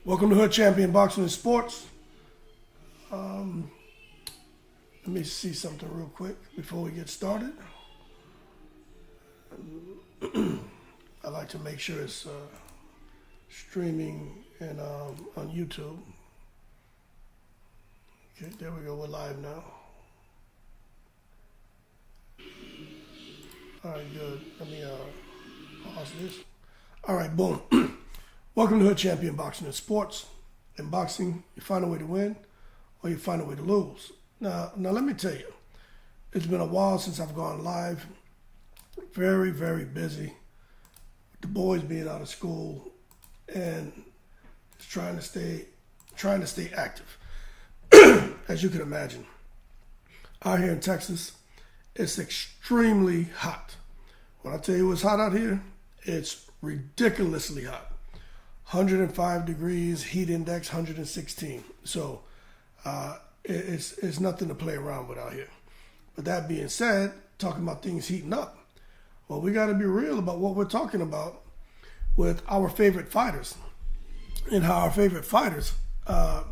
Welcome to Hood Champion Boxing and Sports. Let me see something real quick before we get started. I like to make sure it's streaming and on YouTube. Okay, there we go. We're live now. All right, good. Let me pause this. All right, boom. Welcome to Hood Champion Boxing and Sports. In boxing, you find a way to win or you find a way to lose. Now let me tell you, it's been a while since I've gone live. Very, very busy. The boys being out of school and just trying to stay active. As you can imagine, out here in Texas, it's extremely hot. When I tell you it's hot out here, it's ridiculously hot. 105 degrees, heat index 116. So it's nothing to play around with out here. But that being said, talking about things heating up, well, we got to be real about what we're talking about with our favorite fighters and how our favorite fighters are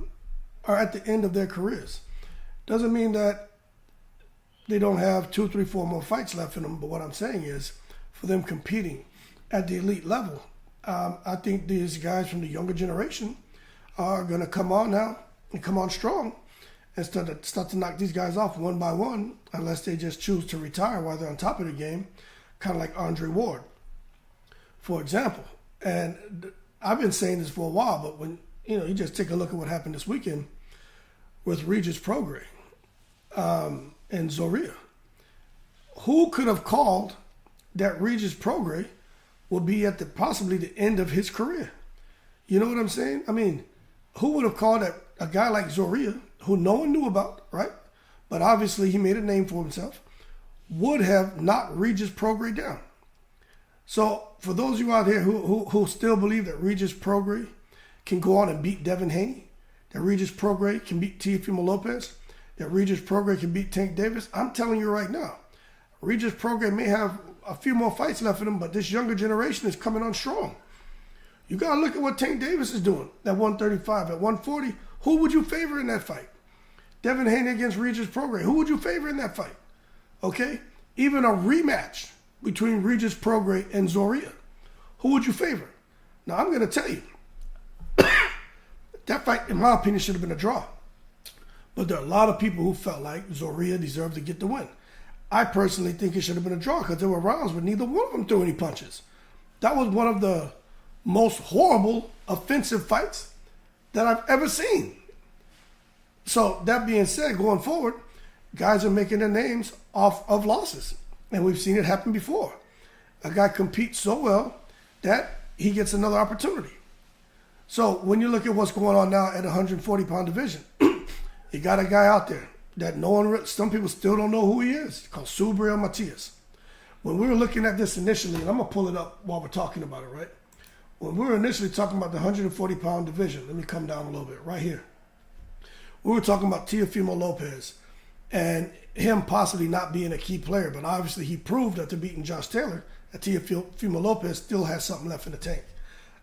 at the end of their careers. Doesn't mean that they don't have 2, 3, 4 more fights left in them, but what I'm saying is for them competing at the elite level, I think these guys from the younger generation are going to come on now and come on strong and start to knock these guys off one by one, unless they just choose to retire while they're on top of the game, kind of like Andre Ward, for example. And I've been saying this for a while, but when you just take a look at what happened this weekend with Regis Prograis and Zorrilla, who could have called that Regis Prograis will be at possibly the end of his career? You know what I'm saying? I mean, who would have called that a guy like Zorrilla, who no one knew about, right? But obviously he made a name for himself, would have knocked Regis Prograis down. So for those of you out here who still believe that Regis Prograis can go on and beat Devin Haney, that Regis Prograis can beat Teofimo Lopez, that Regis Prograis can beat Tank Davis, I'm telling you right now, Regis Prograis may have a few more fights left in him, but this younger generation is coming on strong. You got to look at what Tank Davis is doing at 135. At 140, who would you favor in that fight? Devin Haney against Regis Prograis. Who would you favor in that fight? Okay? Even a rematch between Regis Prograis and Zorrilla. Who would you favor? Now, I'm going to tell you, that fight, in my opinion, should have been a draw. But there are a lot of people who felt like Zorrilla deserved to get the win. I personally think it should have been a draw because there were rounds where neither one of them threw any punches. That was one of the most horrible, offensive fights that I've ever seen. So that being said, going forward, guys are making their names off of losses. And we've seen it happen before. A guy competes so well that he gets another opportunity. So when you look at what's going on now at 140-pound division, you got a guy out there that some people still don't know who he is, called Subriel Matias. When we were looking at this initially, and I'm going to pull it up while we're talking about it, right? When we were initially talking about the 140-pound division, let me come down a little bit, right here. We were talking about Teofimo Lopez and him possibly not being a key player, but obviously he proved after beating Josh Taylor that Teofimo Lopez still has something left in the tank.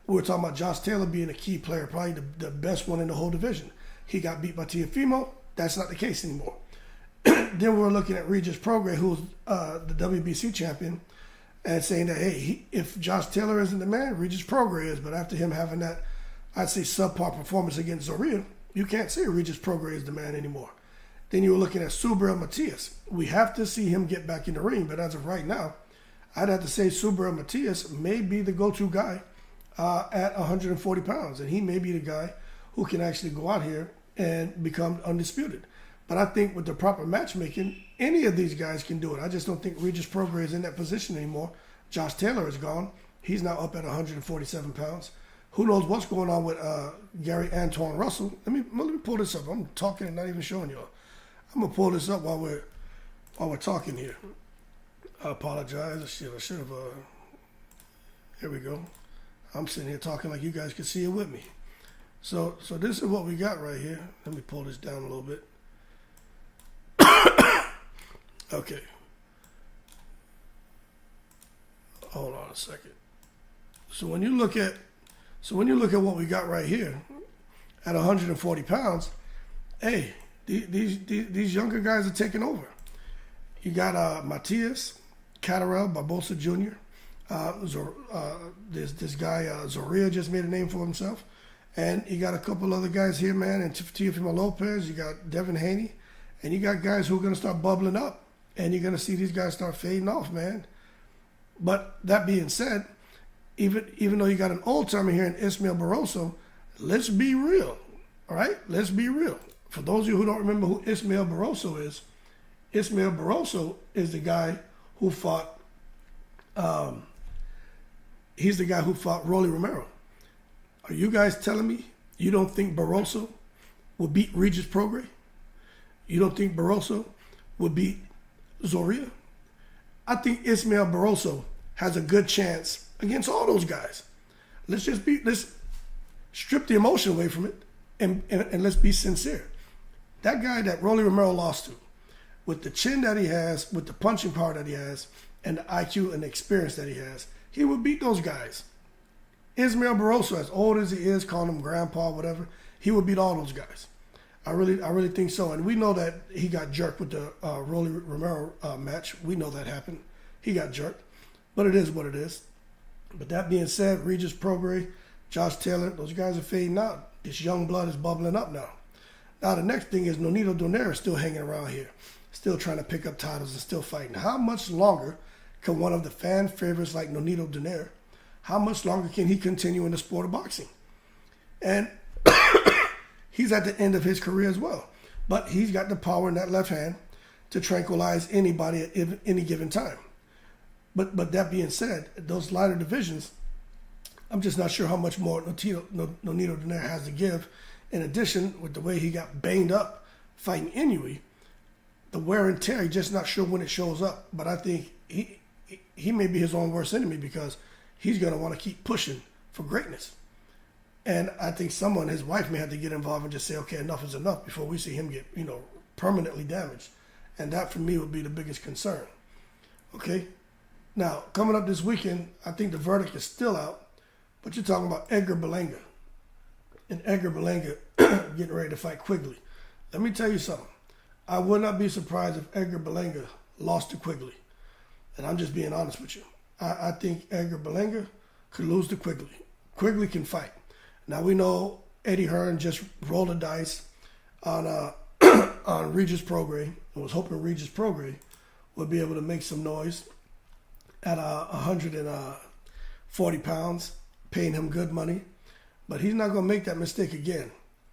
We were talking about Josh Taylor being a key player, probably the best one in the whole division. He got beat by Teofimo. That's not the case anymore. Then we were looking at Regis Prograis, who's the WBC champion, and saying that, hey, if Josh Taylor isn't the man, Regis Prograis is. But after him having that, I'd say, subpar performance against Zorrilla, you can't say Regis Prograis is the man anymore. Then you were looking at Subriel Matias. We have to see him get back in the ring, but as of right now, I'd have to say Subriel Matias may be the go-to guy at 140 pounds, and he may be the guy who can actually go out here and become undisputed. But I think with the proper matchmaking, any of these guys can do it. I just don't think Regis Prograis is in that position anymore. Josh Taylor is gone. He's now up at 147 pounds. Who knows what's going on with Gary Antoine Russell? Let me pull this up. I'm talking and not even showing y'all. I'm gonna pull this up while we're talking here. I apologize. I should have. Here we go. I'm sitting here talking like you guys can see it with me. So this is what we got right here. Let me pull this down a little bit. Okay. Hold on a second. So when you look at So when you look at what we got right here, at 140 pounds, hey, these younger guys are taking over. You got Matias, Catterall, Barbosa Jr., this guy Zoria just made a name for himself. And you got a couple other guys here, man, and Teofimo Lopez, you got Devin Haney, and you got guys who are going to start bubbling up, and you're going to see these guys start fading off, man. But that being said, even though you got an old-timer here in Ismael Barroso, let's be real, all right? Let's be real. For those of you who don't remember who Ismael Barroso is the guy who fought, he's the guy who fought Rolly Romero. Are you guys telling me you don't think Barroso will beat Regis Prograis? You don't think Barroso will beat Zoria? I think Ismael Barroso has a good chance against all those guys. Let's strip the emotion away from it and let's be sincere. That guy that Rolly Romero lost to, with the chin that he has, with the punching power that he has, and the IQ and the experience that he has, he would beat those guys. Ismael Barroso, as old as he is, calling him grandpa, whatever, he would beat all those guys. I really think so. And we know that he got jerked with the Rolly Romero match. We know that happened. He got jerked. But it is what it is. But that being said, Regis Prograis, Josh Taylor, those guys are fading out. This young blood is bubbling up now. Now the next thing is Nonito Donaire is still hanging around here, still trying to pick up titles and still fighting. How much longer can one of the fan favorites like Nonito Donaire, how much longer can he continue in the sport of boxing? And he's at the end of his career as well. But he's got the power in that left hand to tranquilize anybody at any given time. But that being said, those lighter divisions, I'm just not sure how much more Nonito Donaire has to give. In addition, with the way he got banged up fighting Inoue, the wear and tear, he's just not sure when it shows up. But I think he may be his own worst enemy because he's going to want to keep pushing for greatness. And I think his wife may have to get involved and just say, okay, enough is enough before we see him get, permanently damaged. And that for me would be the biggest concern. Okay? Now, coming up this weekend, I think the verdict is still out, but you're talking about Edgar Berlanga. And Edgar Berlanga getting ready to fight Quigley. Let me tell you something. I would not be surprised if Edgar Berlanga lost to Quigley. And I'm just being honest with you. I think Edgar Berlanga could lose to Quigley. Quigley can fight. Now we know Eddie Hearn just rolled the dice on on Regis Prograis and was hoping Regis Prograis would be able to make some noise at 140 pounds, paying him good money. But he's not going to make that mistake again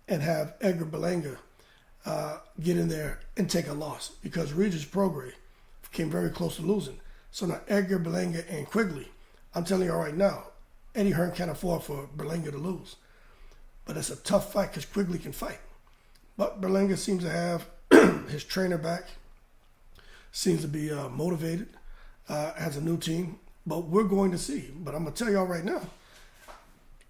and have Edgar Berlanga get in there and take a loss because Regis Prograis came very close to losing. So now Edgar Berlanga and Quigley, I'm telling you right now, Eddie Hearn can't afford for Berlanga to lose. But it's a tough fight because Quigley can fight. But Berlanga seems to have his trainer back, seems to be motivated, has a new team. But we're going to see. But I'm going to tell y'all right now,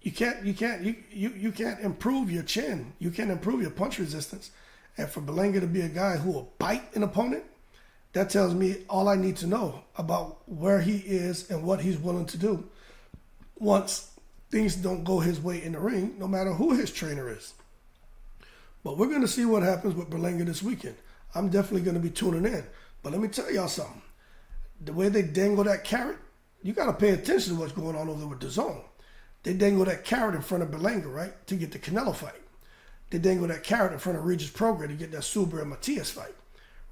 you can't improve your chin. You can't improve your punch resistance. And for Berlanga to be a guy who will bite an opponent, that tells me all I need to know about where he is and what he's willing to do once things don't go his way in the ring, no matter who his trainer is. But we're going to see what happens with Berlanga this weekend. I'm definitely going to be tuning in. But let me tell y'all something. The way they dangle that carrot, you got to pay attention to what's going on over there with DAZN. They dangle that carrot in front of Berlanga, right, to get the Canelo fight. They dangle that carrot in front of Regis Prograis to get that Suber and Matias fight.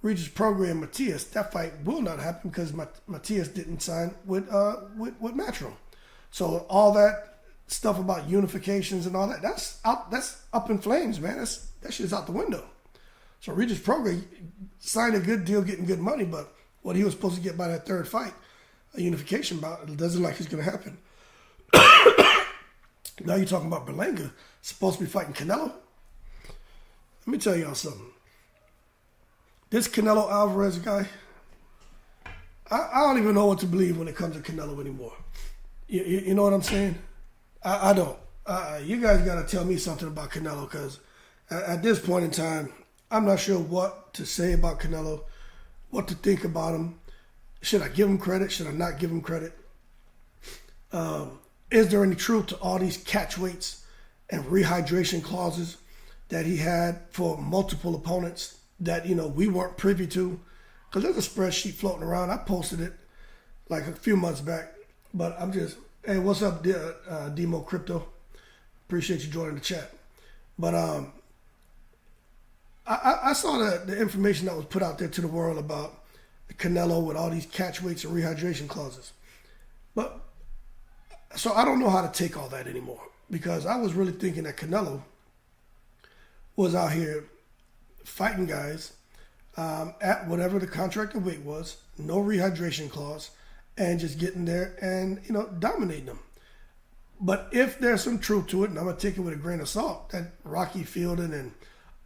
Regis Prograis and Matias, that fight will not happen because Matias didn't sign with Matchroom. So all that stuff about unifications and all that, that's up in flames, man. That shit's out the window. So Regis Prograis signed a good deal, getting good money, but what he was supposed to get by that third fight, a unification bout, it doesn't look like it's going to happen. Now you're talking about Berlanga supposed to be fighting Canelo. Let me tell y'all something. This Canelo Alvarez guy, I don't even know what to believe when it comes to Canelo anymore. You know what I'm saying? I don't. You guys got to tell me something about Canelo because at this point in time, I'm not sure what to say about Canelo, what to think about him. Should I give him credit? Should I not give him credit? is there any truth to all these catch weights and rehydration clauses that he had for multiple opponents that, we weren't privy to? Because there's a spreadsheet floating around. I posted it like a few months back. But I'm just, hey, what's up, Demo Crypto? Appreciate you joining the chat. But I saw the information that was put out there to the world about Canelo with all these catch weights and rehydration clauses. But so I don't know how to take all that anymore, because I was really thinking that Canelo was out here fighting guys at whatever the contracted weight was, no rehydration clause, and just getting there and, dominating them. But if there's some truth to it, and I'm going to take it with a grain of salt, that Rocky Fielding and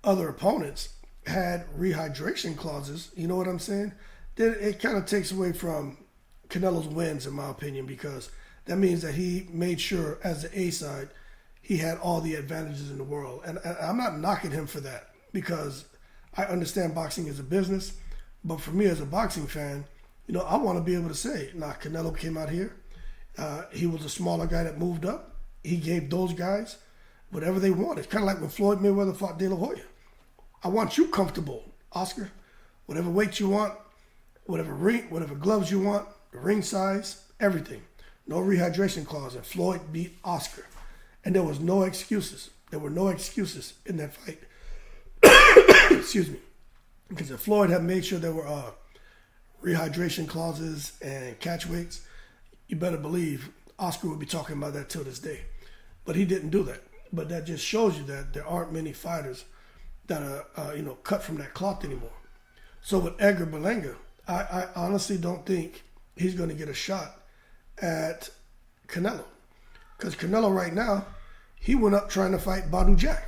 other opponents had rehydration clauses, you know what I'm saying? Then it kind of takes away from Canelo's wins, in my opinion, because that means that he made sure, as the A side, he had all the advantages in the world. And I'm not knocking him for that, because I understand boxing is a business. But for me as a boxing fan, I want to be able to say, Canelo came out here. He was a smaller guy that moved up. He gave those guys whatever they wanted. It's kind of like when Floyd Mayweather fought De La Hoya. I want you comfortable, Oscar. Whatever weight you want, whatever gloves you want, the ring size, everything. No rehydration clause. And Floyd beat Oscar. And there was no excuses. There were no excuses in that fight. Excuse me. Because if Floyd had made sure there were rehydration clauses and catch weights, you better believe Oscar would be talking about that till this day. But he didn't do that. But that just shows you that there aren't many fighters that are cut from that cloth anymore. So with Edgar Berlanga, I honestly don't think he's going to get a shot at Canelo. Because Canelo right now, he went up trying to fight Badou Jack.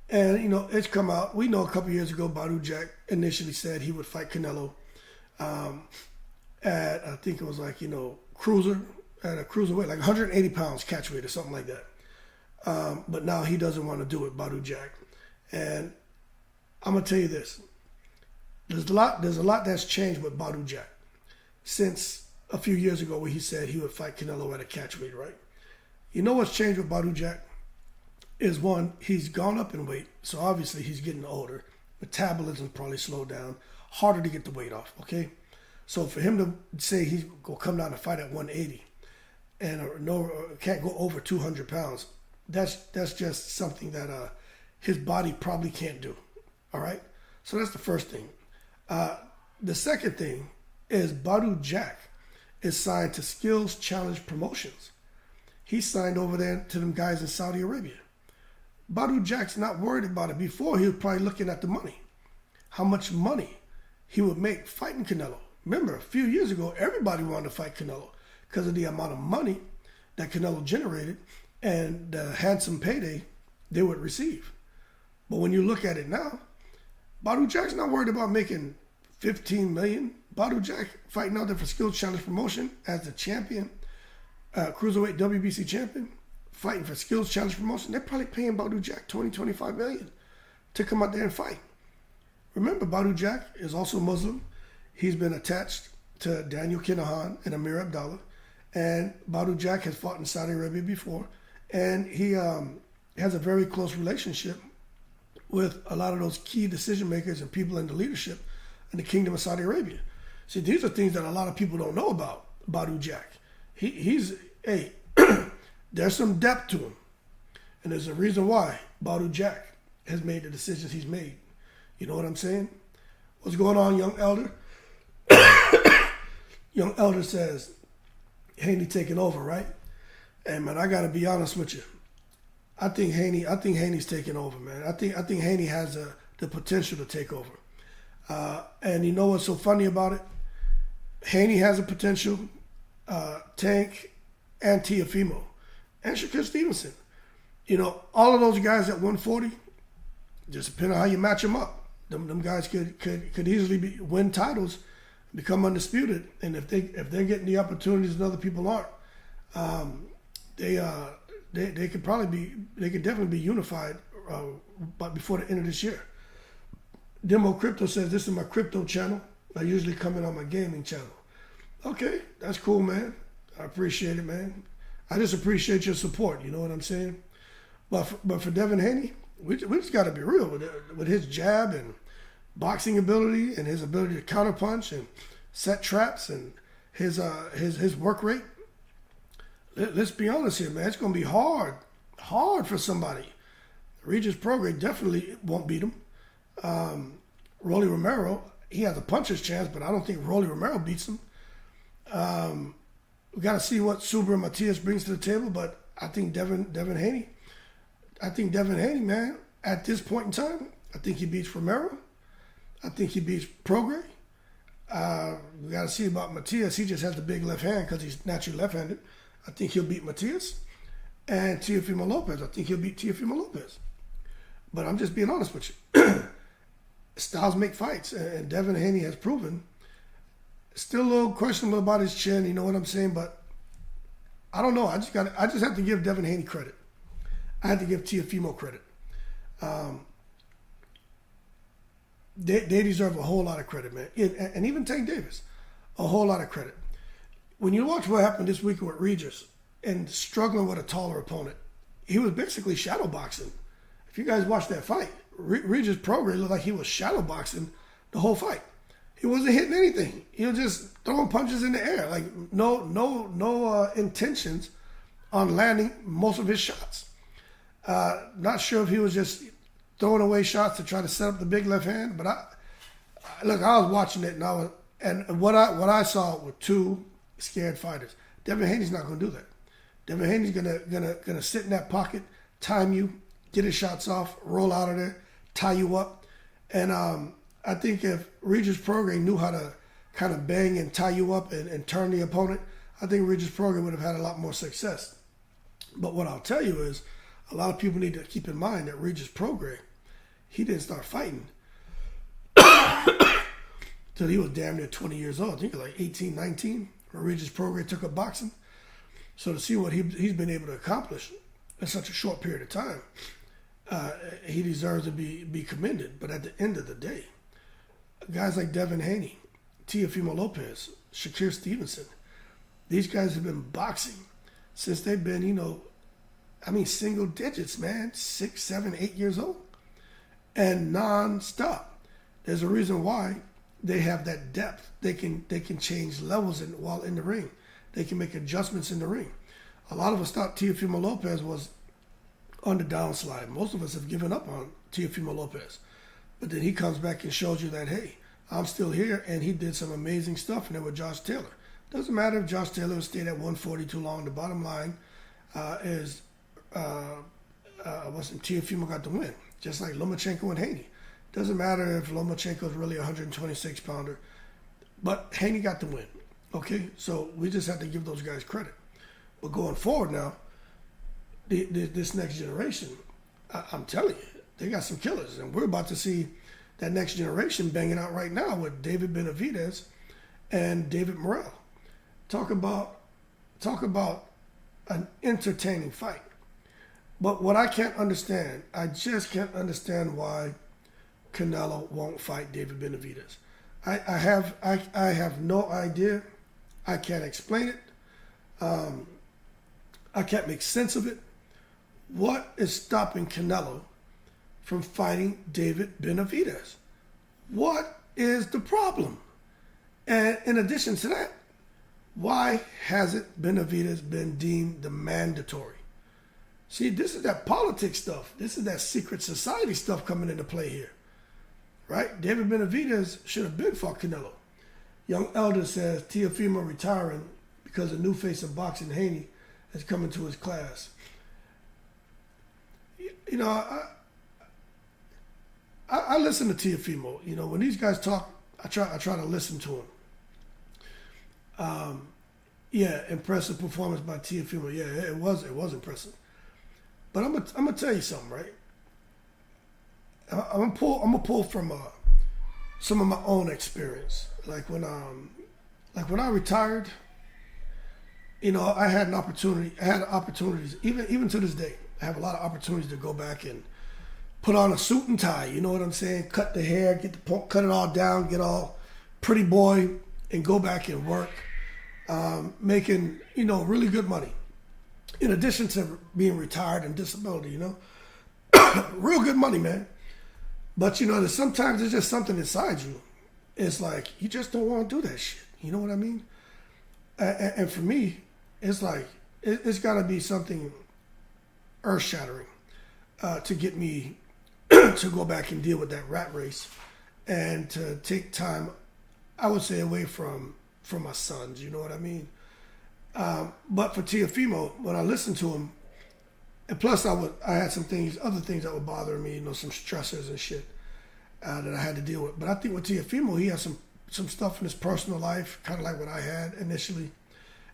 And, it's come out. We know a couple years ago, Badou Jack initially said he would fight Canelo at, I think it was like, cruiser, at a cruiserweight, like 180 pounds catch weight or something like that. But now he doesn't want to do it, Badou Jack. And I'm going to tell you this. There's a lot that's changed with Badou Jack since a few years ago where he said he would fight Canelo at a catch weight, right? You know what's changed with Badou Jack? Is one, he's gone up in weight, so obviously he's getting older. Metabolism probably slowed down. Harder to get the weight off, okay? So for him to say he's going to come down and fight at 180 and can't go over 200 pounds, that's just something that his body probably can't do, all right? So that's the first thing. The second thing is Badou Jack is signed to Skills Challenge Promotions. He signed over there to them guys in Saudi Arabia. Badou Jack's not worried about it. Before, he was probably looking at the money. How much money he would make fighting Canelo. Remember, a few years ago, everybody wanted to fight Canelo because of the amount of money that Canelo generated and the handsome payday they would receive. But when you look at it now, Badou Jack's not worried about making $15 million. Badou Jack fighting out there for Skills Challenge Promotion as the champion, cruiserweight WBC champion, fighting for Skills Challenge Promotion. They're probably paying Badou Jack $20-25 million to come out there and fight. Remember, Badou Jack is also Muslim. He's been attached to Daniel Kinahan and Amir Abdallah. And Badou Jack has fought in Saudi Arabia before. And he has a very close relationship with a lot of those key decision makers and people in the leadership in the Kingdom of Saudi Arabia. See, these are things that a lot of people don't know about Badou Jack. There's some depth to him. And there's a reason why Badou Jack has made the decisions he's made. You know what I'm saying? What's going on, Young Elder? Young Elder says, Haney taking over, right? And man, I gotta be honest with you. I think Haney's taking over, man. I think Haney has the potential to take over. And you know what's so funny about it? Haney has a potential. Tank and Teofimo and Shakur Stevenson. All of those guys at 140, just depending on how you match them up. Them guys could easily win titles, become undisputed, and if they're getting the opportunities and other people aren't, they could definitely be unified, but before the end of this year. Demo Crypto says this is my crypto channel. I usually come in on my gaming channel. Okay, that's cool, man. I appreciate it, man. I just appreciate your support. You know what I'm saying? But for Devin Haney, we just got to be real with his jab and boxing ability and his ability to counterpunch and set traps and his work rate. Let's be honest here, man. It's going to be hard for somebody. Regis Prograis definitely won't beat him. Rolly Romero, he has a puncher's chance, but I don't think Rolly Romero beats him. We got to see what Subra Matias brings to the table, but I think Devin Haney, man, at this point in time, I think he beats Romero. I think he beats Prograis. We got to see about Matias. He just has the big left hand because he's naturally left-handed. I think he'll beat Matias. And Teofimo Lopez, I think he'll beat Teofimo Lopez. But I'm just being honest with you. Styles make fights, and Devin Haney has proven. Still a little questionable about his chin, you know what I'm saying? But I don't know. I just have to give Devin Haney credit. I have to give Teofimo credit. They deserve a whole lot of credit, man. And even Tank Davis, a whole lot of credit. When you watch what happened this weekend with Regis and struggling with a taller opponent, he was basically shadow boxing. If you guys watched that fight, Regis Prograis looked like he was shadow boxing the whole fight. He wasn't hitting anything. He was just throwing punches in the air, like no intentions on landing most of his shots. Not sure if he was just throwing away shots to try to set up the big left hand, but I was watching it and what I saw were two scared fighters. Devin Haney's not going to do that. Devin Haney's gonna sit in that pocket, time you, get his shots off, roll out of there, tie you up, and I think if Regis Prograis knew how to kind of bang and tie you up and turn the opponent, I think Regis Prograis would have had a lot more success. But what I'll tell you is, a lot of people need to keep in mind that Regis Prograis, he didn't start fighting till he was damn near 20 years old. I think like 18, 19, when Regis Prograis took up boxing. So to see what he's been able to accomplish in such a short period of time, he deserves to be commended. But at the end of the day, guys like Devin Haney, Teofimo Lopez, Shakir Stevenson, these guys have been boxing since they've been, single digits, man, 6, 7, 8 years old, and non-stop. There's a reason why they have that depth. They can change levels while in the ring. They can make adjustments in the ring. A lot of us thought Teofimo Lopez was on the downslide. Most of us have given up on Teofimo Lopez. But then he comes back and shows you that, hey, I'm still here, and he did some amazing stuff in there with Josh Taylor. Doesn't matter if Josh Taylor stayed at 140 too long. The bottom line is Teofimo got the win, just like Lomachenko and Haney. Doesn't matter if Lomachenko is really a 126-pounder, but Haney got the win. Okay, so we just have to give those guys credit. But going forward now, this next generation, I'm telling you, they got some killers, and we're about to see that next generation banging out right now with David Benavidez and David Morrell. Talk about an entertaining fight. But what I can't understand, I just can't understand why Canelo won't fight David Benavidez. I have no idea. I can't explain it. I can't make sense of it. What is stopping Canelo from fighting David Benavidez? What is the problem? And in addition to that, why hasn't Benavidez been deemed the mandatory? See, this is that politics stuff. This is that secret society stuff coming into play here. Right? David Benavidez should have been fought Canelo. Young Elder says Teofimo retiring because a new face of boxing, Haney, has come into his class. I listen to Teofimo. When these guys talk, I try to listen to him. Impressive performance by Teofimo. Yeah, it was impressive. But I'm gonna tell you something, right? I'm gonna pull from some of my own experience. Like when I retired, I had opportunities. Even to this day, I have a lot of opportunities to go back and put on a suit and tie. You know what I'm saying? Cut the hair, cut it all down, get all pretty boy, and go back and work, making really good money. in addition to being retired and disability, real good money, man. But sometimes it's just something inside you. It's like you just don't want to do that shit. You know what I mean? And for me, it's like it's got to be something earth-shattering to get me to go back and deal with that rat race and to take time, I would say, away from my sons. You know what I mean? But for Teofimo, when I listened to him, and plus I had other things that were bothering me, some stressors and shit that I had to deal with. But I think with Teofimo, he has some stuff in his personal life, kind of like what I had initially,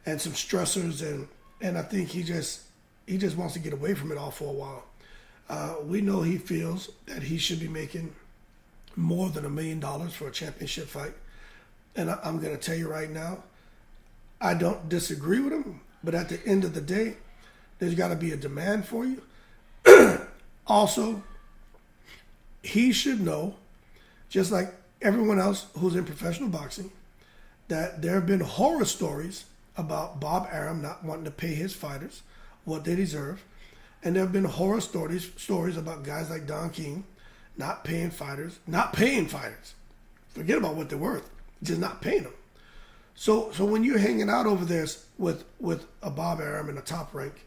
and some stressors, and I think he just wants to get away from it all for a while. We know he feels that he should be making more than $1 million for a championship fight. And I'm going to tell you right now, I don't disagree with him, but at the end of the day, there's got to be a demand for you. Also, he should know, just like everyone else who's in professional boxing, that there have been horror stories about Bob Arum not wanting to pay his fighters what they deserve. And there have been horror stories about guys like Don King not paying fighters. Forget about what they're worth, just not paying them. So when you're hanging out over there with a Bob Arum in a top rank,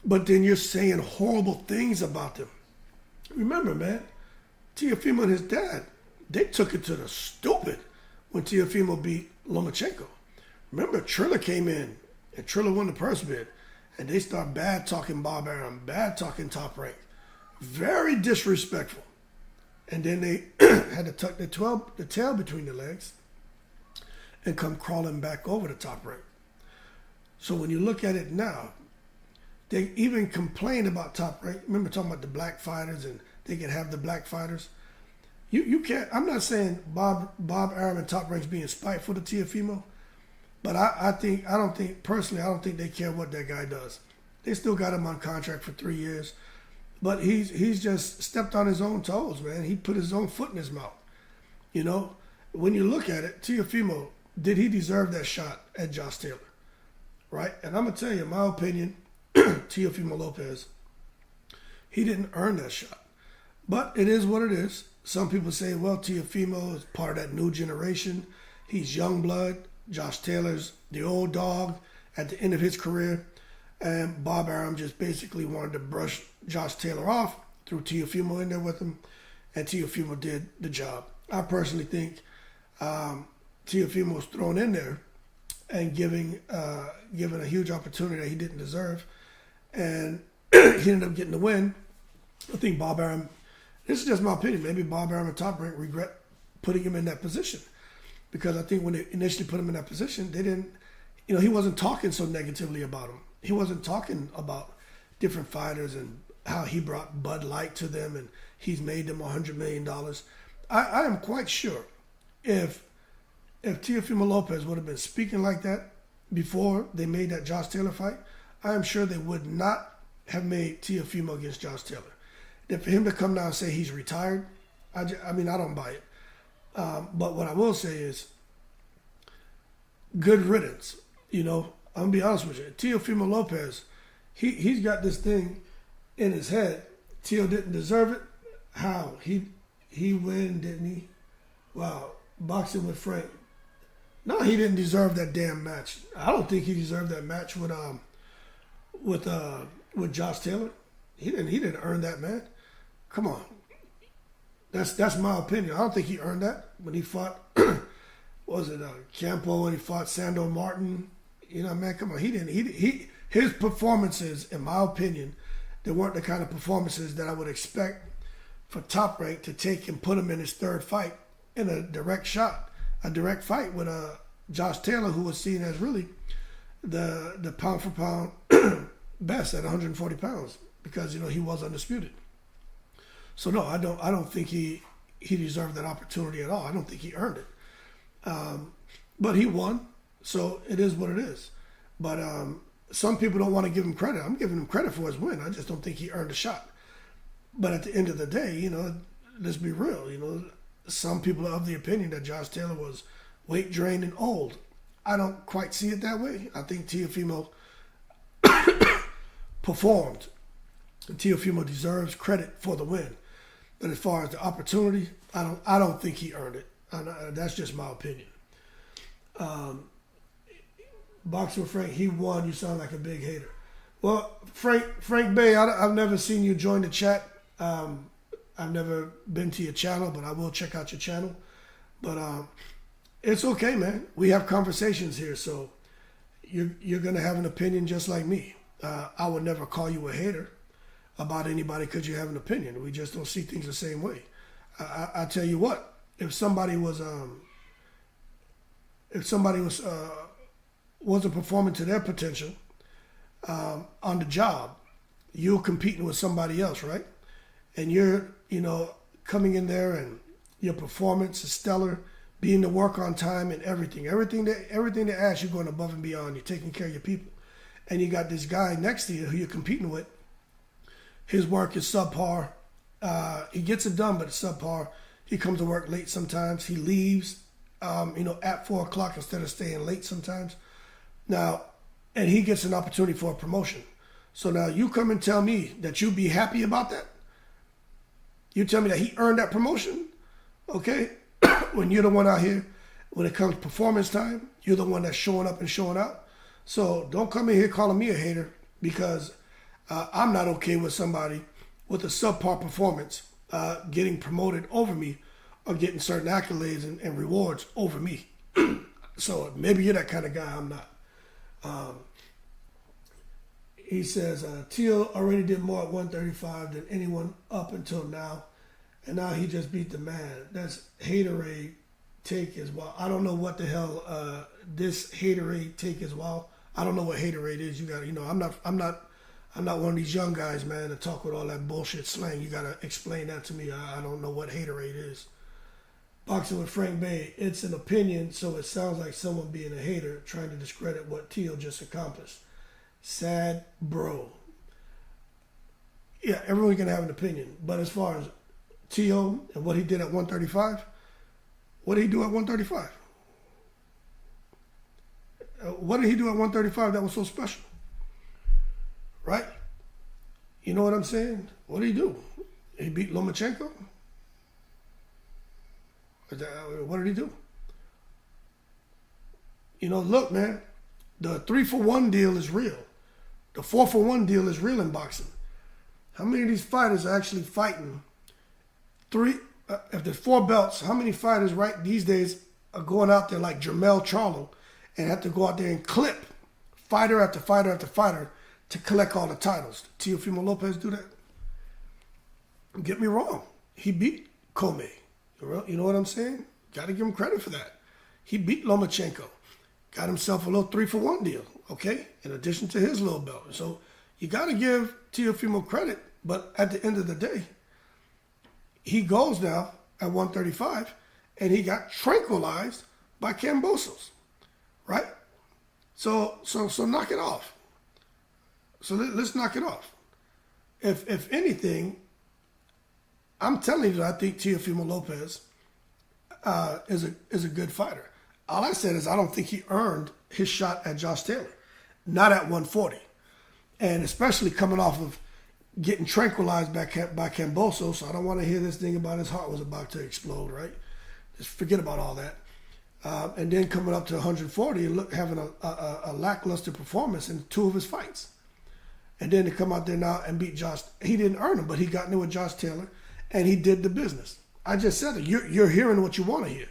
but then you're saying horrible things about them. Remember, man, Teofimo and his dad, they took it to the stupid when Teofimo beat Lomachenko. Remember, Triller came in, and Triller won the purse bid, and they start bad-talking Bob Arum, bad-talking Top Rank. Very disrespectful. And then they had to tuck the tail between their legs and come crawling back over the Top Rank. So when you look at it now, they even complain about Top Rank. Remember talking about the black fighters, and they can have the black fighters. You can't. I'm not saying Bob Arum and Top Rank's being spiteful to Teofimo, but I don't think they care what that guy does. They still got him on contract for 3 years, but he's just stepped on his own toes, man. He put his own foot in his mouth. When you look at it, Teofimo, did he deserve that shot at Josh Taylor? Right? And I'm gonna tell you, in my opinion, Teofimo Lopez, he didn't earn that shot. But it is what it is. Some people say, well, Teofimo is part of that new generation. He's young blood. Josh Taylor's the old dog at the end of his career. And Bob Arum just basically wanted to brush Josh Taylor off, threw Teofimo in there with him, and Teofimo did the job. I personally think Teofimo was thrown in there and given a huge opportunity that he didn't deserve. And he ended up getting the win. I think Bob Arum, this is just my opinion, maybe Bob Arum and Top Rank regret putting him in that position. Because I think when they initially put him in that position, they didn't, he wasn't talking so negatively about him. He wasn't talking about different fighters and how he brought Bud Light to them and he's made them $100 million. I am quite sure if Teofimo Lopez would have been speaking like that before they made that Josh Taylor fight, I am sure they would not have made Teofimo against Josh Taylor. And for him to come down and say he's retired, I don't buy it. But what I will say is, good riddance. I'm going to be honest with you. Teofimo Lopez, he's got this thing in his head. Teo didn't deserve it. How? He win, didn't he? Wow. Boxing with Frank. No, he didn't deserve that damn match. I don't think he deserved that match with Josh Taylor. He didn't earn that, man. Come on. That's my opinion. I don't think he earned that when he fought. Campo, and he fought Sando Martin? Man, come on. He didn't. His performances, in my opinion, they weren't the kind of performances that I would expect for Top Rank to take and put him in his third fight in a direct fight with Josh Taylor, who was seen as really the pound for pound best at 140 pounds because he was undisputed. So no, I don't think he deserved that opportunity at all. I don't think he earned it. But he won, so it is what it is. But some people don't want to give him credit. I'm giving him credit for his win. I just don't think he earned a shot. But at the end of the day, let's be real. Some people are of the opinion that Josh Taylor was weight drained and old. I don't quite see it that way. I think Teofimo performed. Teofimo deserves credit for the win, but as far as the opportunity, I don't think he earned it. That's just my opinion. Boxing with Frank, he won. You sound like a big hater. Well, Frank Bay, I've never seen you join the chat. I've never been to your channel, but I will check out your channel. But it's okay, man. We have conversations here, so you're gonna have an opinion just like me. I would never call you a hater about anybody because you have an opinion. We just don't see things the same way. I tell you what, if somebody wasn't performing to their potential on the job, you're competing with somebody else, right? And you're, coming in there and your performance is stellar, being to work on time and everything they ask, you're going above and beyond. You're taking care of your people. And you got this guy next to you who you're competing with. His work is subpar. He gets it done, but it's subpar. He comes to work late sometimes. He leaves, at 4 o'clock instead of staying late sometimes. Now, and he gets an opportunity for a promotion. So now you come and tell me that you'd be happy about that? You tell me that he earned that promotion? Okay? When you're the one out here, when it comes to performance time, you're the one that's showing up and showing out. So don't come in here calling me a hater because I'm not okay with somebody with a subpar performance getting promoted over me or getting certain accolades and rewards over me. So maybe you're that kind of guy. I'm not. He says, Teal already did more at 135 than anyone up until now. And now he just beat the man. That's haterade take as well. I don't know what the hell this haterade take as well. I don't know what haterade is. You got, I'm not one of these young guys, man, to talk with all that bullshit slang. You got to explain that to me. I don't know what haterade is. Boxing with Frank Bay, it's an opinion, so it sounds like someone being a hater trying to discredit what Teal just accomplished. Sad bro. Yeah, everyone's going to have an opinion. But as far as Teal and what he did at 135, what did he do at 135? What did he do at 135 that was so special? Right? You know what I'm saying? What did he do? He beat Lomachenko? What did he do? Look, man, the 3-for-1 deal is real. The 4-for-1 deal is real in boxing. How many of these fighters are actually fighting if there's 4 belts, how many fighters right these days are going out there like Jermell Charlo and have to go out there and clip fighter after fighter after fighter to collect all the titles? Did Teofimo Lopez do that? Don't get me wrong. He beat Comey. You know what I'm saying? Got to give him credit for that. He beat Lomachenko. Got himself a little 3-for-1 deal, okay? In addition to his little belt. So you got to give Teofimo credit, but at the end of the day, he goes now at 135, and he got tranquilized by Kambosos, right? So knock it off. So let's knock it off. If anything, I'm telling you, I think Teofimo Lopez is a good fighter. All I said is I don't think he earned his shot at Josh Taylor, not at 140, and especially coming off of getting tranquilized by Kambosos. So I don't want to hear this thing about his heart was about to explode, right? Just forget about all that. And then coming up to 140 and having a lackluster performance in 2 of his fights. And then to come out there now and beat Josh. He didn't earn him, but he got in there with Josh Taylor, and he did the business. I just said it. You're hearing what you want to hear.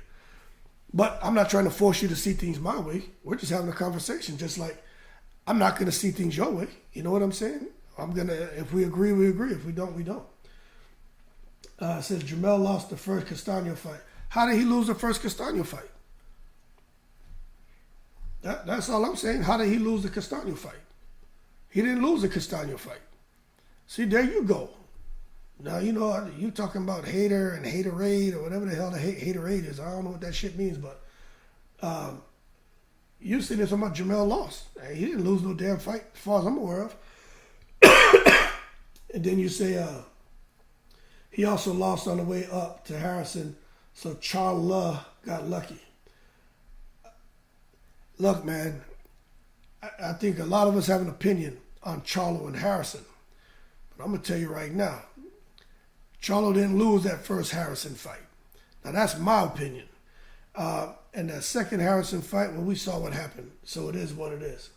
But I'm not trying to force you to see things my way. We're just having a conversation, just like I'm not going to see things your way. You know what I'm saying? If we agree, we agree. If we don't, we don't. It says Jermell lost the first Castaño fight. How did he lose the first Castaño fight? That's all I'm saying. How did he lose the Castaño fight? He didn't lose the Castaño fight. See, there you go. Now, you talking about hater and haterade or whatever the hell the haterade is. I don't know what that shit means, but you see this about Jermell lost. He didn't lose no damn fight as far as I'm aware of. And then you say he also lost on the way up to Harrison, so Charla got lucky. Look, man, I think a lot of us have an opinion on Charlo and Harrison. But I'm going to tell you right now, Charlo didn't lose that first Harrison fight. Now, that's my opinion. And that second Harrison fight, well, we saw what happened. So it is what it is.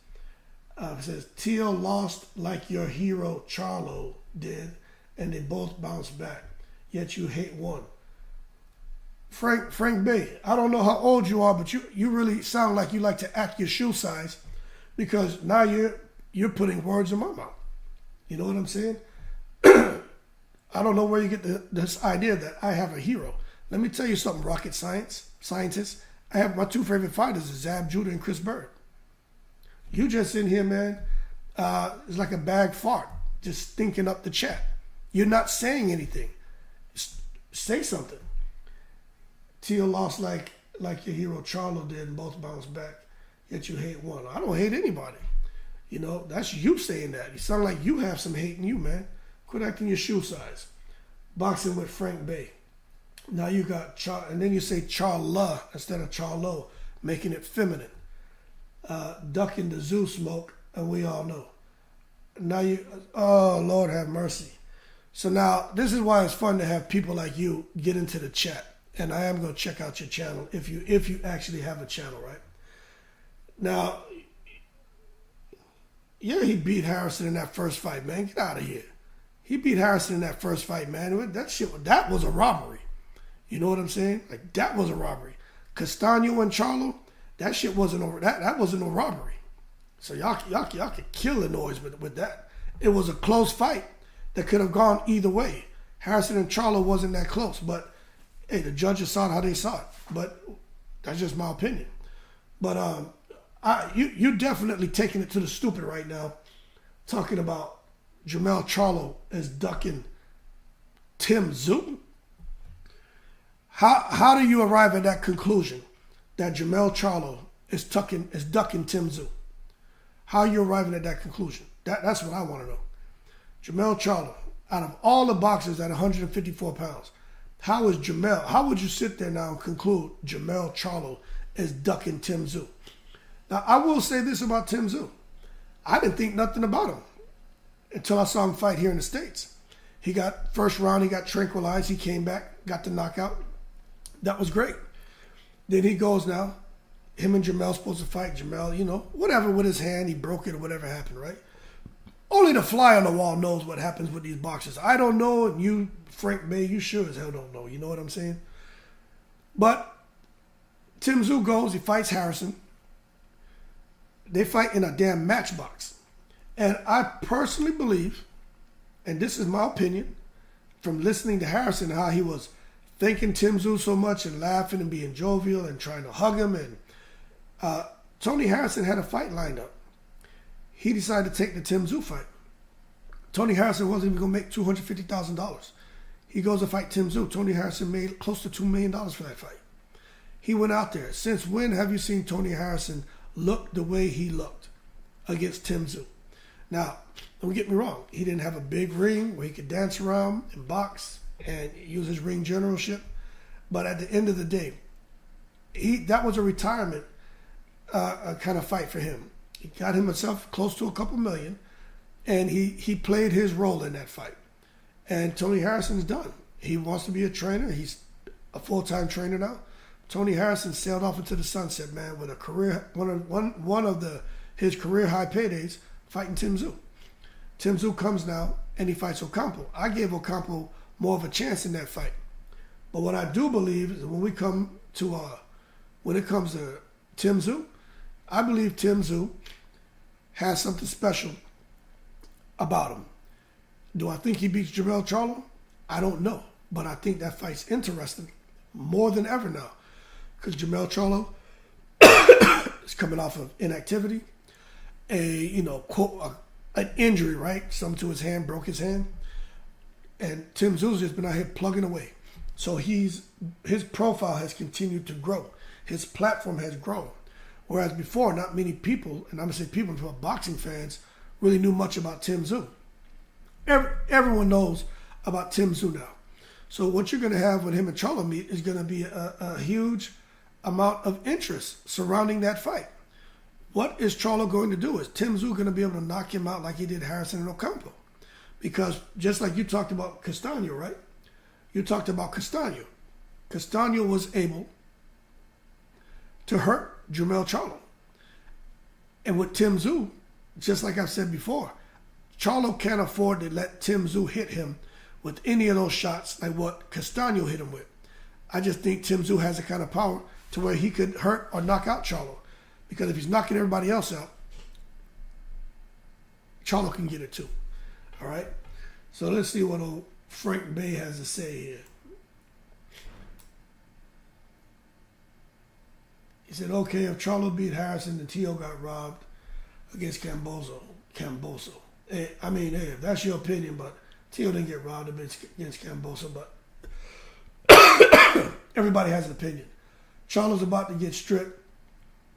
It says, Teal lost like your hero Charlo did, and they both bounced back. Yet you hate one. Frank Bay, I don't know how old you are, but you really sound like you like to act your shoe size, because now you're putting words in my mouth. You know what I'm saying? I don't know where you get this idea that I have a hero. Let me tell you something, rocket scientists. I have my two favorite fighters, Zab Judah and Chris Bird. You just in here, man, it's like a bag fart, just stinking up the chat. You're not saying anything. Say something. Teal lost like your hero Charlo did, and both bounced back. Yet you hate one. I don't hate anybody. You know, that's you saying that. You sound like you have some hate in you, man. Quit acting your shoe size. Boxing with Frank Bay. Now you got and then you say Charla instead of Charlo, making it feminine. Ducking the zoo smoke, and we all know. Now oh Lord have mercy. So now this is why it's fun to have people like you get into the chat, and I am going to check out your channel if you actually have a channel, right? Now, yeah, he beat Harrison in that first fight, man. Get out of here. He beat Harrison in that first fight, man. That was a robbery. You know what I'm saying? Like, that was a robbery. Castaño and Charlo, that shit wasn't over. That wasn't a robbery. So y'all could kill the noise with that. It was a close fight that could have gone either way. Harrison and Charlo wasn't that close, but hey, the judges saw it how they saw it. But that's just my opinion. But you definitely taking it to the stupid right now, talking about Jermell Charlo as ducking Tim Tszyu. How do you arrive at that conclusion that Jermell Charlo is ducking Tim Tszyu? How are you arriving at that conclusion? That's what I want to know. Jermell Charlo, out of all the boxers at 154 pounds, how would you sit there now and conclude Jermell Charlo is ducking Tim Tszyu? Now, I will say this about Tim Tszyu. I didn't think nothing about him until I saw him fight here in the States. First round, he got tranquilized. He came back, got the knockout. That was great. Then he goes now. Him and Jermell supposed to fight. Jermell, whatever with his hand, he broke it or whatever happened, right? Only the fly on the wall knows what happens with these boxers. I don't know, and you, Frank Bay, you sure as hell don't know. You know what I'm saying? But Tim Tszyu goes, he fights Harrison. They fight in a damn matchbox. And I personally believe, and this is my opinion, from listening to Harrison, how he was thanking Tim Tszyu so much and laughing and being jovial and trying to hug him. And Tony Harrison had a fight lined up. He decided to take the Tim Tszyu fight. Tony Harrison wasn't even going to make $250,000. He goes to fight Tim Tszyu. Tony Harrison made close to $2 million for that fight. He went out there. Since when have you seen Tony Harrison look the way he looked against Tim Tszyu? Now, don't get me wrong. He didn't have a big ring where he could dance around and box and use his ring generalship. But at the end of the day, that was a retirement kind of fight for him. He got himself close to a couple million, and he played his role in that fight. And Tony Harrison's done. He wants to be a trainer. He's a full-time trainer now. Tony Harrison sailed off into the sunset, man, with a career one of his career high paydays fighting Tim Tszyu. Tim Tszyu comes now and he fights Ocampo. I gave Ocampo more of a chance in that fight. But what I do believe is when it comes to Tim Tszyu, I believe Tim Tszyu has something special about him. Do I think he beats Jermell Charlo? I don't know. But I think that fight's interesting more than ever now. Because Jermell Charlo is coming off of inactivity, an injury, right? Something to his hand, broke his hand. And Tim Tszyu has been out here plugging away. So his profile has continued to grow. His platform has grown. Whereas before, not many people, and I'm going to say people, but boxing fans, really knew much about Tim Tszyu. Everyone knows about Tim Tszyu now. So what you're going to have when him and Charlo meet is going to be a huge amount of interest surrounding that fight. what is Charlo going to do? Is Tim Tszyu going to be able to knock him out like he did Harrison and Ocampo? Because just like you talked about Castaño, right? You talked about Castaño. Castaño was able to hurt Jermell Charlo. And with Tim Tszyu, just like I've said before, Charlo can't afford to let Tim Tszyu hit him with any of those shots like what Castaño hit him with. I just think Tim Tszyu has the kind of power to where he could hurt or knock out Charlo. Because if he's knocking everybody else out, Charlo can get it too. All right? So let's see what old Frank Bay has to say here. He said, okay, if Charlo beat Harrison, then Tio got robbed against Camboso. Hey, if that's your opinion, but Tio didn't get robbed against Camboso, but everybody has an opinion. Charlo's about to get stripped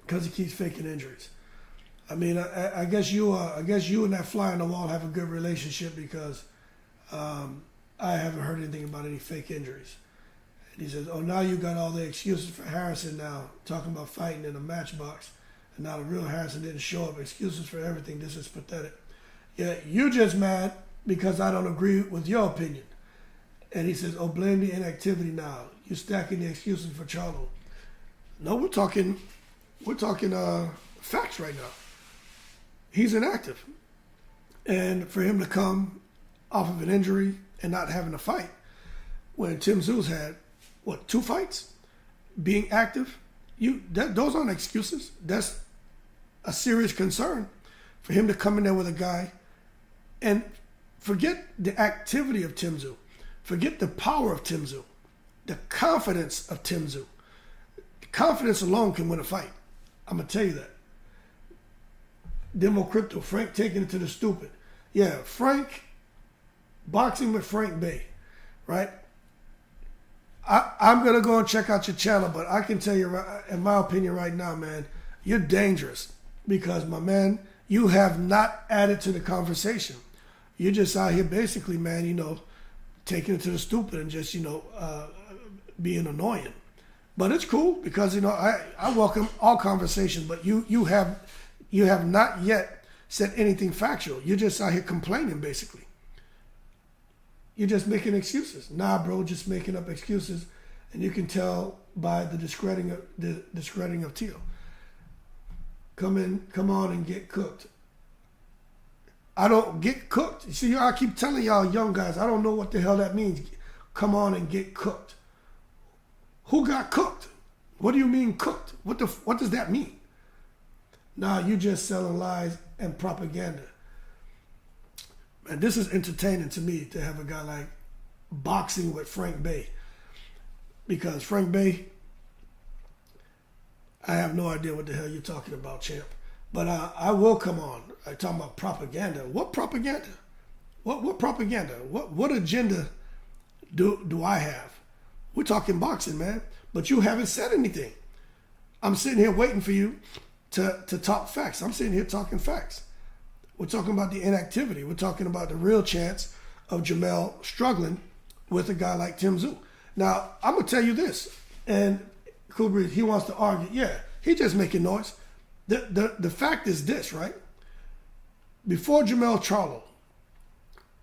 because he keeps faking injuries. I guess you and that fly on the wall have a good relationship because I haven't heard anything about any fake injuries. And he says, oh, now you got all the excuses for Harrison now, talking about fighting in a matchbox, and now the real Harrison didn't show up. Excuses for everything. This is pathetic. Yeah, you just mad because I don't agree with your opinion. And he says, oh, blame the inactivity now. You're stacking the excuses for Charlo. No, we're talking facts right now. He's inactive. And for him to come off of an injury and not having a fight, when Tim Tszyu's had, 2 fights? Being active, those aren't excuses. That's a serious concern for him to come in there with a guy and forget the activity of Tim Tszyu. Forget the power of Tim Tszyu. The confidence of Tim Tszyu. Confidence alone can win a fight. I'm going to tell you that. Demo Crypto, Frank taking it to the stupid. Yeah, Frank, boxing with Frank Bay, right? I'm going to go and check out your channel, but I can tell you, in my opinion right now, man, you're dangerous because, my man, you have not added to the conversation. You're just out here basically, man, taking it to the stupid and just, being annoying. But it's cool because, I welcome all conversations, but you have not yet said anything factual. You're just out here complaining, basically. You're just making excuses. Nah, bro, just making up excuses. And you can tell by the discrediting of Tio. Come on and get cooked. I don't get cooked. You see, I keep telling y'all young guys, I don't know what the hell that means. Come on and get cooked. Who got cooked? What do you mean cooked? What does that mean? Nah, you just selling lies and propaganda. And this is entertaining to me to have a guy like boxing with Frank Bay. Because Frank Bay, I have no idea what the hell you're talking about, champ. But I will come on. I'm talking about propaganda. What propaganda? What propaganda? What agenda do I have? We're talking boxing, man. But you haven't said anything. I'm sitting here waiting for you to talk facts. I'm sitting here talking facts. We're talking about the inactivity. We're talking about the real chance of Jermell struggling with a guy like Tim Tszyu. Now, I'm going to tell you this, and Cool Breeze, he wants to argue. Yeah, he's just making noise. The fact is this, right? Before Jermell Charlo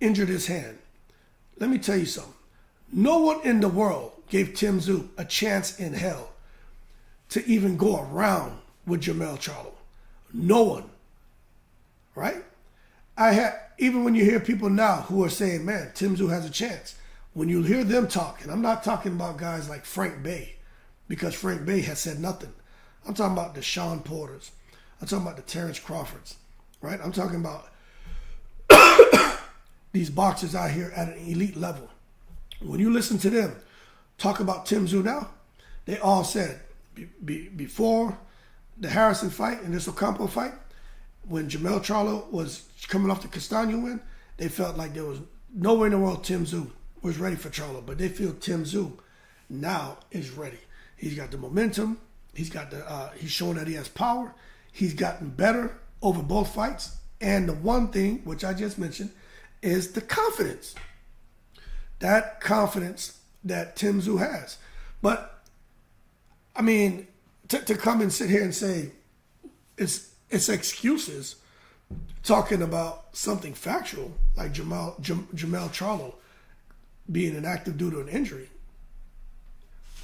injured his hand, let me tell you something. No one in the world gave Tim Tszyu a chance in hell to even go around with Jermell Charlo. No one. Right? Even when you hear people now who are saying, man, Tim Tszyu has a chance. When you hear them talk, and I'm not talking about guys like Frank Bay, because Frank Bay has said nothing. I'm talking about the Sean Porters. I'm talking about the Terrence Crawfords. Right? I'm talking about these boxers out here at an elite level. When you listen to them talk about Tim Tszyu now, they all said before the Harrison fight and this Ocampo fight, when Jermell Charlo was coming off the Castaño win, they felt like there was nowhere in the world Tim Tszyu was ready for Charlo, but they feel Tim Tszyu now is ready. He's got the momentum. He's showing that he has power. He's gotten better over both fights. And the one thing, which I just mentioned, is the confidence. That confidence that Tim Tszyu has. But, to come and sit here and say it's it's excuses talking about something factual like Jamel Charlo being inactive due to an injury.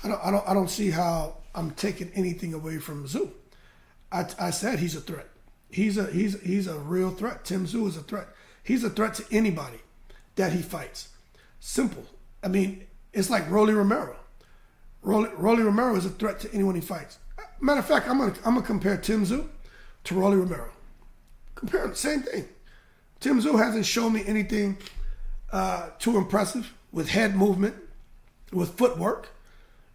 I don't see how I'm taking anything away from Tszyu. I said he's a threat. He's a real threat. Tim Tszyu is a threat. He's a threat to anybody that he fights. Simple. I mean, it's like Rolly Romero. Rolly Romero is a threat to anyone he fights. Matter of fact, I'm gonna compare Tim Tszyu to Rolly Romero. Compare them, same thing. Tim Tszyu hasn't shown me anything too impressive with head movement, with footwork,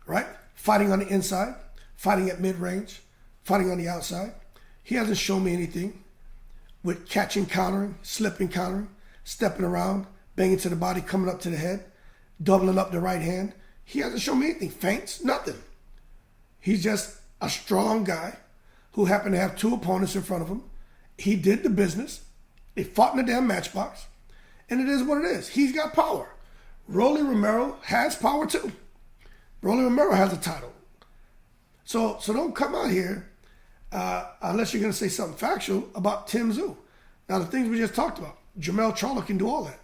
right? Fighting on the inside, fighting at mid-range, fighting on the outside. He hasn't shown me anything with catching, countering, slipping, countering, stepping around, banging to the body, coming up to the head, doubling up the right hand. He hasn't shown me anything. Feints, nothing. He's just a strong guy who happened to have two opponents in front of him. He did the business. They fought in a damn matchbox. And it is what it is. He's got power. Rolly Romero has power too. Rolly Romero has a title. So don't come out here unless you're going to say something factual about Tim Tszyu. Now, the things we just talked about, Jamel Charlo can do all that.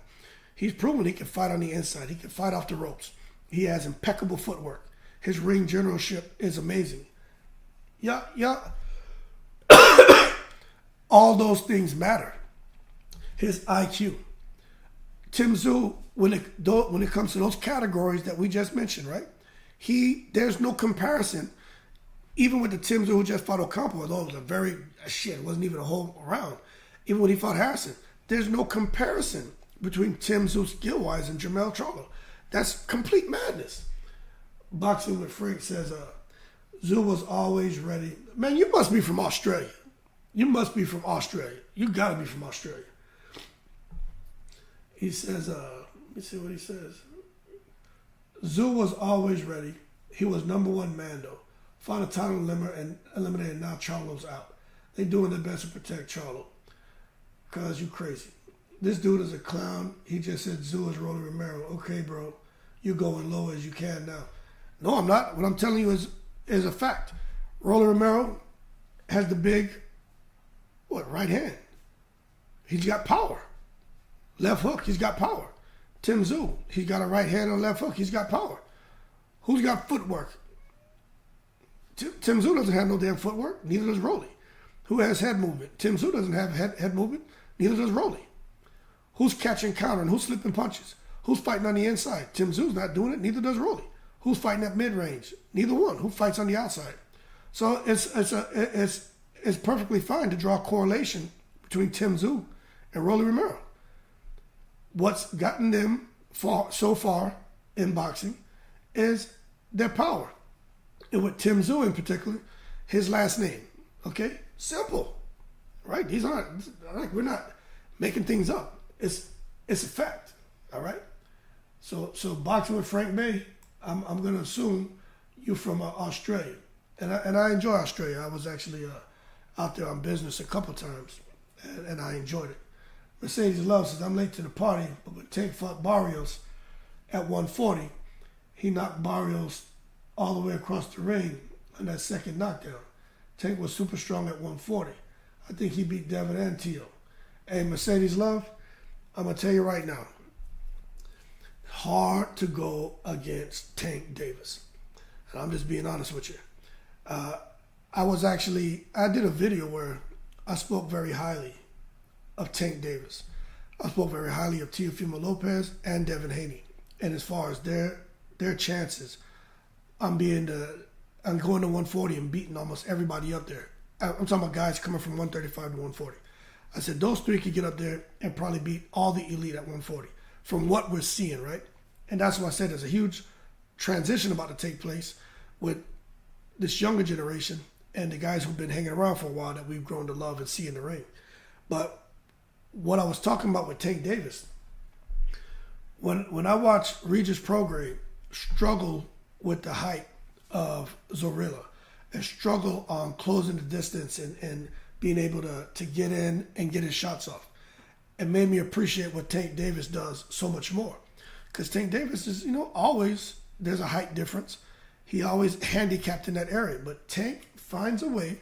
He's proven he can fight on the inside. He can fight off the ropes. He has impeccable footwork. His ring generalship is amazing. Yeah. All those things matter. His IQ. Tim Tszyu, when it comes to those categories that we just mentioned, right? There's no comparison. Even with the Tim Tszyu who just fought Ocampo, although it was it wasn't even a whole round. Even when he fought Harrison, there's no comparison between Tim Tszyu skill-wise and Jamel Charlo. That's complete madness. Boxing with Frank says, Tszyu was always ready. Man, you must be from Australia. You must be from Australia. You gotta be from Australia. He says, let me see what he says. Tszyu was always ready. He was number one man though. Fought a title limiter and eliminated. Now Charlo's out. They doing their best to protect Charlo. Cause you crazy. This dude is a clown. He just said Tszyu is Rolly Romero. Okay, bro. You going low as you can now. No, I'm not. What I'm telling you is a fact. Rolly Romero has the big, right hand. He's got power. Left hook, he's got power. Tim Tszyu, he's got a right hand and a left hook. He's got power. Who's got footwork? Tim Tszyu doesn't have no damn footwork. Neither does Rolly. Who has head movement? Tim Tszyu doesn't have head movement. Neither does Rolly. Who's catching, countering? Who's slipping punches? Who's fighting on the inside? Tim Tszyu's not doing it. Neither does Rolly. Who's fighting at mid-range? Neither one. Who fights on the outside? So it's perfectly fine to draw a correlation between Tim Tszyu and Rolly Romero. What's gotten them so far in boxing is their power. And with Tim Tszyu in particular, his last name. Okay? Simple. Right? These aren't, we're not making things up. It's a fact. All right? So boxing with Frank May, I'm going to assume you're from Australia. And I enjoy Australia. I was actually out there on business a couple times, and I enjoyed it. Mercedes Love says, I'm late to the party, but when Tank fought Barrios at 140, he knocked Barrios all the way across the ring in that second knockdown. Tank was super strong at 140. I think he beat Devin and Tio. Hey, Mercedes Love, I'm going to tell you right now, hard to go against Tank Davis. And I'm just being honest with you. I did a video where I spoke very highly of Tank Davis. I spoke very highly of Teofimo Lopez and Devin Haney. And as far as their chances, I'm going to 140 and beating almost everybody up there. I'm talking about guys coming from 135 to 140. I said those three could get up there and probably beat all the elite at 140 from what we're seeing, right? And that's why I said there's a huge transition about to take place with this younger generation and the guys who've been hanging around for a while that we've grown to love and see in the ring. But what I was talking about with Tank Davis, when I watched Regis Prograis struggle with the height of Zorilla and struggle on closing the distance and being able to get in and get his shots off, it made me appreciate what Tank Davis does so much more. Because Tank Davis is, always there's a height difference. He always handicapped in that area. But Tank finds a way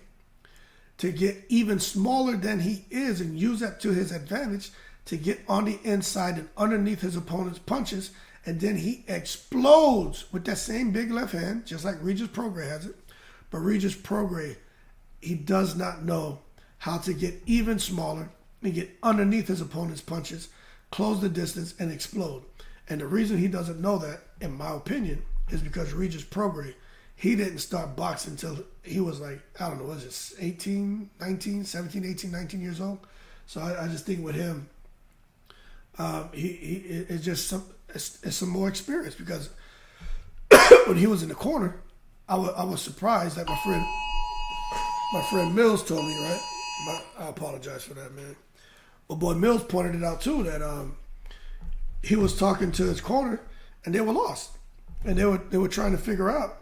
to get even smaller than he is and use that to his advantage to get on the inside and underneath his opponent's punches. And then he explodes with that same big left hand, just like Regis Prograis has it. But Regis Prograis, he does not know how to get even smaller and get underneath his opponent's punches, close the distance, and explode. And the reason he doesn't know that, in my opinion, is because Regis Prograis, he didn't start boxing until he was like, I don't know, was it 18, 19, 17, 18, 19 years old? So I just think with him, it's just some more experience, because when he was in the corner, I was surprised that my friend Mills told me, right? I apologize for that, man. But boy, Mills pointed it out too, that he was talking to his corner and they were lost. And they were trying to figure out,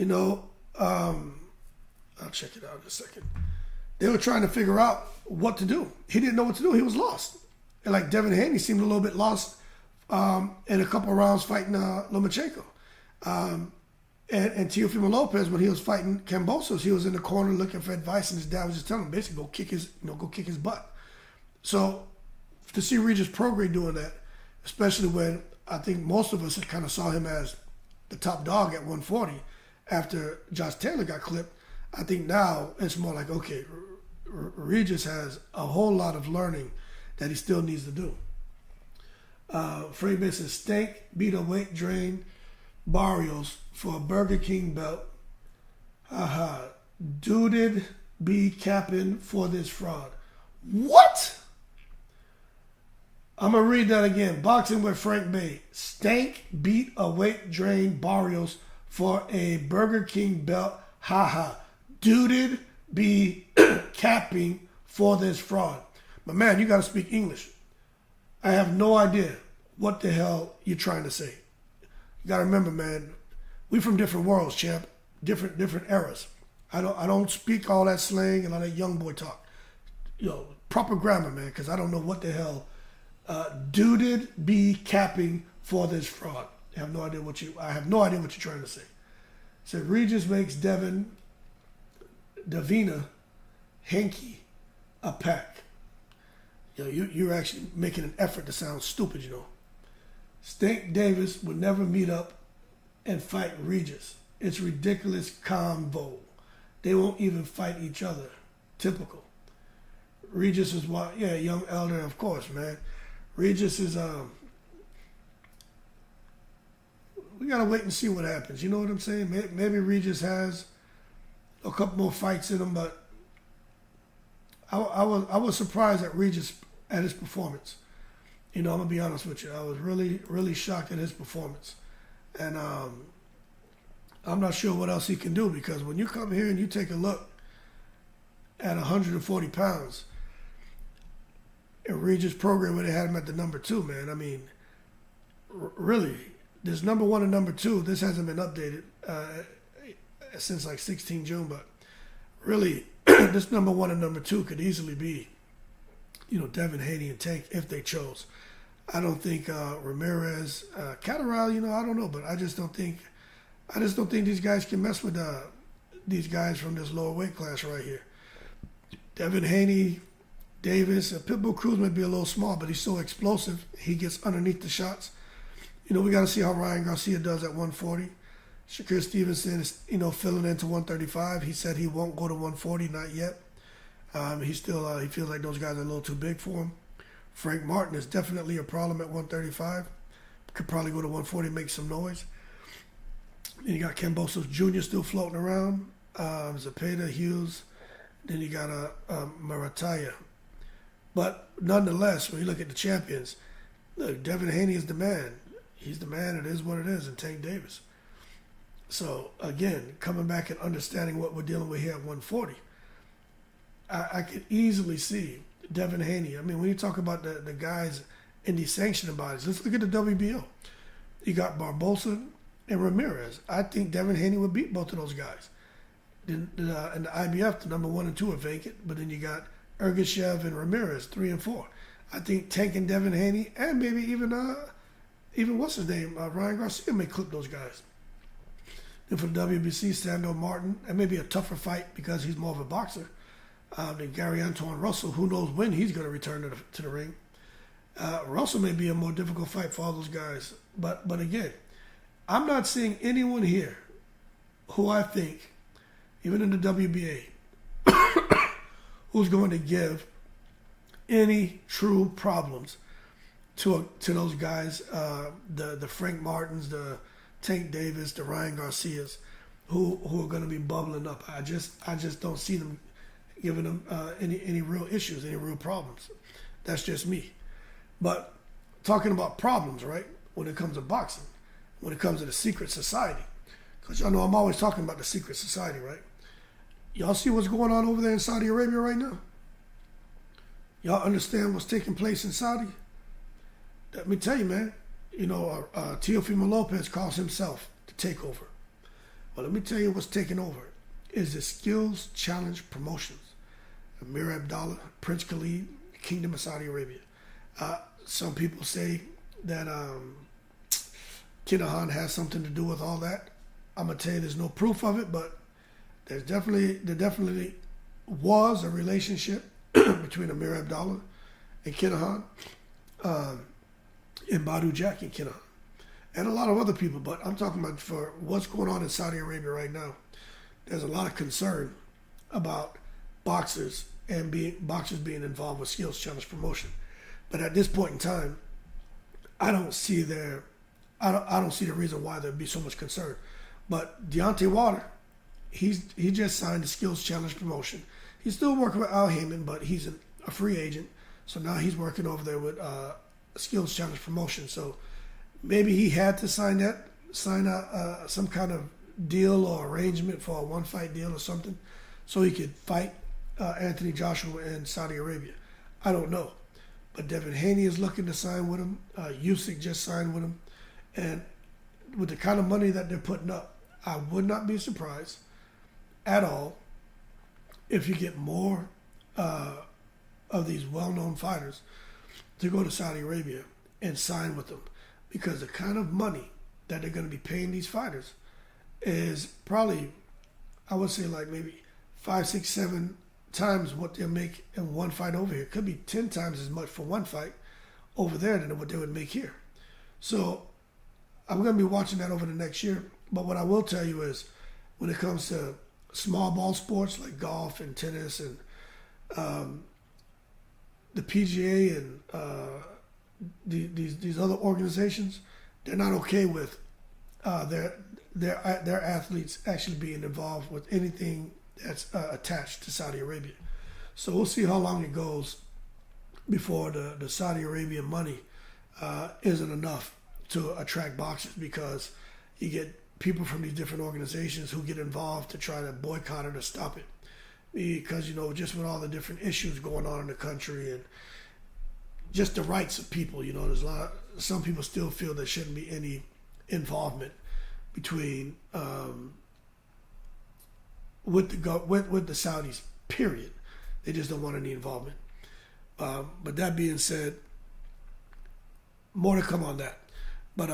I'll check it out in a second. They were trying to figure out what to do. He didn't know what to do. He was lost. And like Devin Haney seemed a little bit lost in a couple of rounds fighting Lomachenko. And Teofimo Lopez, when he was fighting Kambosos, he was in the corner looking for advice, and his dad was just telling him basically go kick his butt. So to see Regis Prograis doing that, especially when I think most of us kind of saw him as the top dog at 140 after Josh Taylor got clipped, I think now it's more like, okay, Regis has a whole lot of learning that he still needs to do. Freebase says, Stank beat a weight drain Barrios for a Burger King belt. Duded be capping for this fraud. What? I'm going to read that again. Boxing with Frank Bay. Stank beat a weight drain Barrios for a Burger King belt. Duded be capping for this fraud. But man, you got to speak English. I have no idea what the hell you're trying to say. You got to remember, man, we from different worlds, champ. Different eras. I don't speak all that slang and all that young boy talk. Proper grammar, man, because I don't know what the hell duded be capping for this fraud. I have no idea what you're trying to say. So Regis makes Davina Henke a pack. You're actually making an effort to sound stupid, Stank Davis would never meet up and fight Regis. It's ridiculous combo. They won't even fight each other. Typical. Regis is young elder, of course, man. Regis is we gotta wait and see what happens. You know what I'm saying? Maybe Regis has a couple more fights in him, but I was surprised at Regis at his performance. I'm gonna be honest with you. I was really, really shocked at his performance, and I'm not sure what else he can do, because when you come here and you take a look at 140 pounds, and Regis Prograis, where they had him at the number 2, man. I mean, really, this number 1 and number 2, this hasn't been updated since like 16 June, but really, this number 1 and number 2 could easily be, Devin Haney and Tank if they chose. I don't think Ramirez, Catterall, I don't know, but I just don't think these guys can mess with these guys from this lower weight class right here. Devin Haney, Davis, Pitbull Cruz might be a little small, but he's so explosive. He gets underneath the shots. We got to see how Ryan Garcia does at 140. Shakur Stevenson is, filling into 135. He said he won't go to 140, not yet. He feels like those guys are a little too big for him. Frank Martin is definitely a problem at 135. Could probably go to 140, make some noise. Then you got Kambosos Jr. still floating around. Zepeda, Hughes. Then you got Marataya. But nonetheless, when you look at the champions, look, Devin Haney is the man. He's the man. It is what it is. And Tank Davis. So, again, coming back and understanding what we're dealing with here at 140, I could easily see Devin Haney. I mean, when you talk about the guys in these sanctioning bodies, let's look at the WBO. You got Barbosa and Ramirez. I think Devin Haney would beat both of those guys. In the IBF, the number 1 and 2 are vacant, but then you got Ergashev and Ramirez, 3 and 4. I think Tank and Devin Haney, and maybe even what's his name, Ryan Garcia may clip those guys. Then for the WBC, Sando Martin, and maybe a tougher fight because he's more of a boxer. than Gary Antoine Russell. Who knows when he's going to return to the ring. Russell may be a more difficult fight for all those guys. But again, I'm not seeing anyone here who I think, even in the WBA, who's going to give any true problems to those guys, the Frank Martins, the Tank Davis, the Ryan Garcias, who are going to be bubbling up. I just don't see them giving them any real issues, any real problems. That's just me. But talking about problems, right? When it comes to boxing, when it comes to the secret society, because y'all know I'm always talking about the secret society, right? Y'all see what's going on over there in Saudi Arabia right now? Y'all understand what's taking place in Saudi? Let me tell you, man. You know, Teofimo Lopez calls himself the takeover. Well, let me tell you what's taking over is the Skills Challenge Promotions. Amir Abdallah, Prince Khalid, Kingdom of Saudi Arabia. Some people say that Kinahan has something to do with all that. I'm going to tell you there's no proof of it, but there definitely was a relationship between Amir Abdallah and Kinahan, and Badu Jack and Kinahan, and a lot of other people. But I'm talking about for what's going on in Saudi Arabia right now. There's a lot of concern about boxers being involved with Skills Challenge Promotion. But at this point in time, I don't see the reason why there'd be so much concern. But Deontay Wilder, he just signed the Skills Challenge Promotion. He's still working with Al Heyman, but he's a free agent. So now he's working over there with Skills Challenge Promotion. So maybe he had to sign some kind of deal or arrangement for a one-fight deal or something so he could fight Anthony Joshua in Saudi Arabia. I don't know. But Devin Haney is looking to sign with him. Usyk just signed with him. And with the kind of money that they're putting up, I would not be surprised at all if you get more of these well-known fighters to go to Saudi Arabia and sign with them. Because the kind of money that they're going to be paying these fighters is probably, I would say, like maybe 5, 6, 7 times what they'll make in one fight over here. It could be 10 times as much for one fight over there than what they would make here. So I'm going to be watching that over the next year. But what I will tell you is when it comes to small ball sports like golf and tennis and the PGA and these other organizations, they're not okay with their athletes actually being involved with anything that's attached to Saudi Arabia. So we'll see how long it goes before the Saudi Arabian money isn't enough to attract boxers, because you get people from these different organizations who get involved to try to boycott it or stop it. Because, you know, just with all the different issues going on in the country and just the rights of people, you know, there's some people still feel there shouldn't be any involvement between with the Saudis, period. They just don't want any involvement. But that being said, more to come on that. But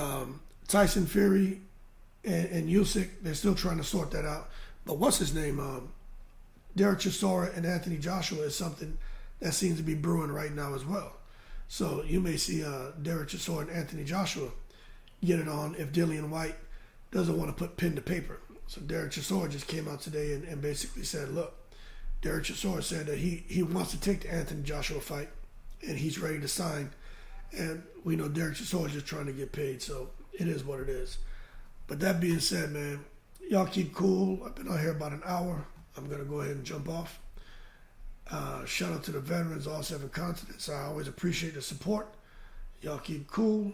Tyson Fury and Usyk, they're still trying to sort that out. But what's his name? Derek Chisora and Anthony Joshua is something that seems to be brewing right now as well. So you may see Derek Chisora and Anthony Joshua get it on if Dillian White doesn't want to put pen to paper. So Derek Chisora just came out today and basically said, look, Derek Chisora said that he wants to take the Anthony Joshua fight and he's ready to sign. And we know Derek Chisora is just trying to get paid, so it is what it is. But that being said, man, y'all keep cool. I've been out here about an hour. I'm going to go ahead and jump off. Shout out to the veterans, all 7 continents. I always appreciate the support. Y'all keep cool.